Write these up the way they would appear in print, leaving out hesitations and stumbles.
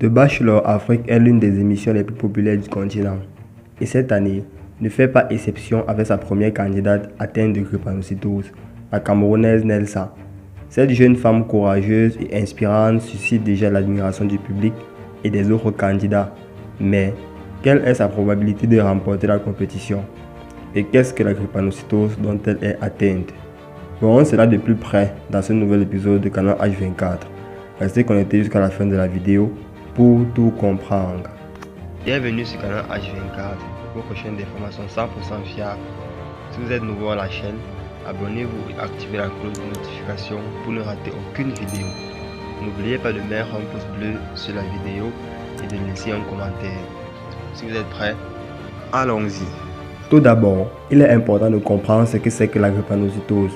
The Bachelor Afrique est l'une des émissions les plus populaires du continent. Et cette année ne fait pas exception avec sa première candidate atteinte de drépanocytose, la Camerounaise Nelsa. Cette jeune femme courageuse et inspirante suscite déjà l'admiration du public et des autres candidats. Mais quelle est sa probabilité de remporter la compétition? Et qu'est-ce que la drépanocytose dont elle est atteinte? Verrons cela de plus près dans ce nouvel épisode de Canal H24. Restez connectés jusqu'à la fin de la vidéo pour tout comprendre. Bienvenue sur Canal H24, votre chaîne d'information 100% fiable. Si vous êtes nouveau à la chaîne, abonnez-vous et activez la cloche de notification pour ne rater aucune vidéo. N'oubliez pas de mettre un pouce bleu sur la vidéo et de laisser un commentaire. Si vous êtes prêts, allons-y. Tout d'abord, il est important de comprendre ce que c'est que la drépanocytose.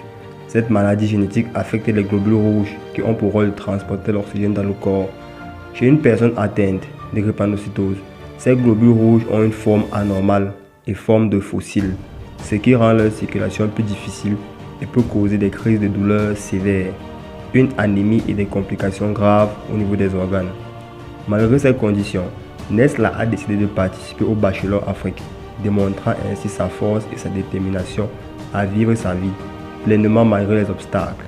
Cette maladie génétique affecte les globules rouges qui ont pour rôle de transporter l'oxygène dans le corps. Chez une personne atteinte de drépanocytose, ces globules rouges ont une forme anormale et forme de fossiles, ce qui rend leur circulation plus difficile et peut causer des crises de douleur sévères, une anémie et des complications graves au niveau des organes. Malgré ces conditions, Nesla a décidé de participer au Bachelor Afrique, démontrant ainsi sa force et sa détermination à vivre sa vie pleinement malgré les obstacles.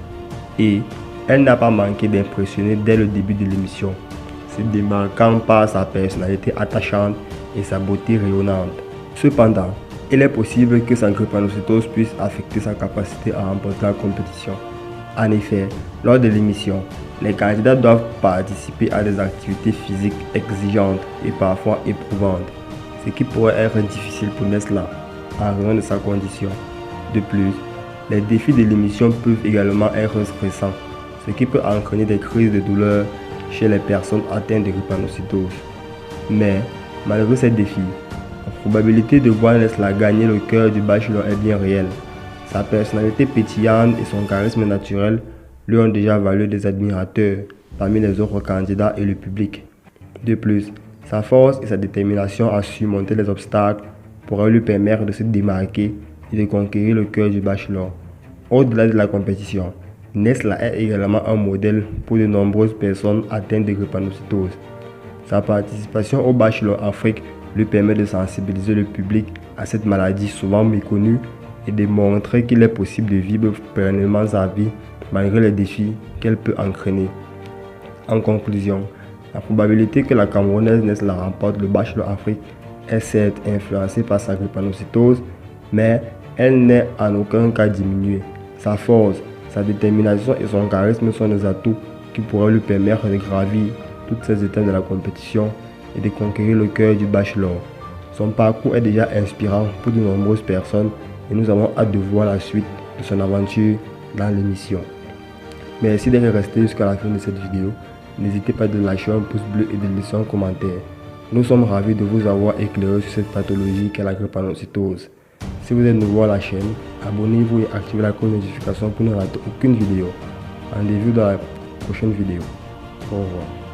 Et elle n'a pas manqué d'impressionner dès le début de l'émission, se démarquant par sa personnalité attachante et sa beauté rayonnante. Cependant, il est possible que sa drépanocytose puisse affecter sa capacité à remporter la compétition. En effet, lors de l'émission, les candidats doivent participer à des activités physiques exigeantes et parfois éprouvantes, ce qui pourrait être difficile pour Nesla en raison de sa condition. De plus, les défis de l'émission peuvent également être stressants, ce qui peut entraîner des crises de douleur chez les personnes atteintes de drépanocytose. Mais, malgré ces défis, la probabilité de voir Nesla gagner le cœur du Bachelor est bien réelle. Sa personnalité pétillante et son charisme naturel lui ont déjà valu des admirateurs parmi les autres candidats et le public. De plus, sa force et sa détermination à surmonter les obstacles pourraient lui permettre de se démarquer et de conquérir le cœur du Bachelor. Au-delà de la compétition, Nesla est également un modèle pour de nombreuses personnes atteintes de drépanocytose. Sa participation au Bachelor Afrique lui permet de sensibiliser le public à cette maladie souvent méconnue et de montrer qu'il est possible de vivre pleinement sa vie malgré les défis qu'elle peut entraîner. En conclusion, la probabilité que la Camerounaise Nesla remporte le Bachelor Afrique est certes influencée par sa drépanocytose, mais elle n'est en aucun cas diminuée. Sa force, sa détermination et son charisme sont des atouts qui pourraient lui permettre de gravir toutes ces étapes de la compétition et de conquérir le cœur du Bachelor. Son parcours est déjà inspirant pour de nombreuses personnes et nous avons hâte de voir la suite de son aventure dans l'émission. Merci d'être resté jusqu'à la fin de cette vidéo. N'hésitez pas de lâcher un pouce bleu et de laisser un commentaire. Nous sommes ravis de vous avoir éclairé sur cette pathologie qu'est la drépanocytose. Si vous êtes nouveau à la chaîne, abonnez-vous et activez la cloche de notification pour ne rater aucune vidéo. Rendez-vous dans la prochaine vidéo. Au revoir.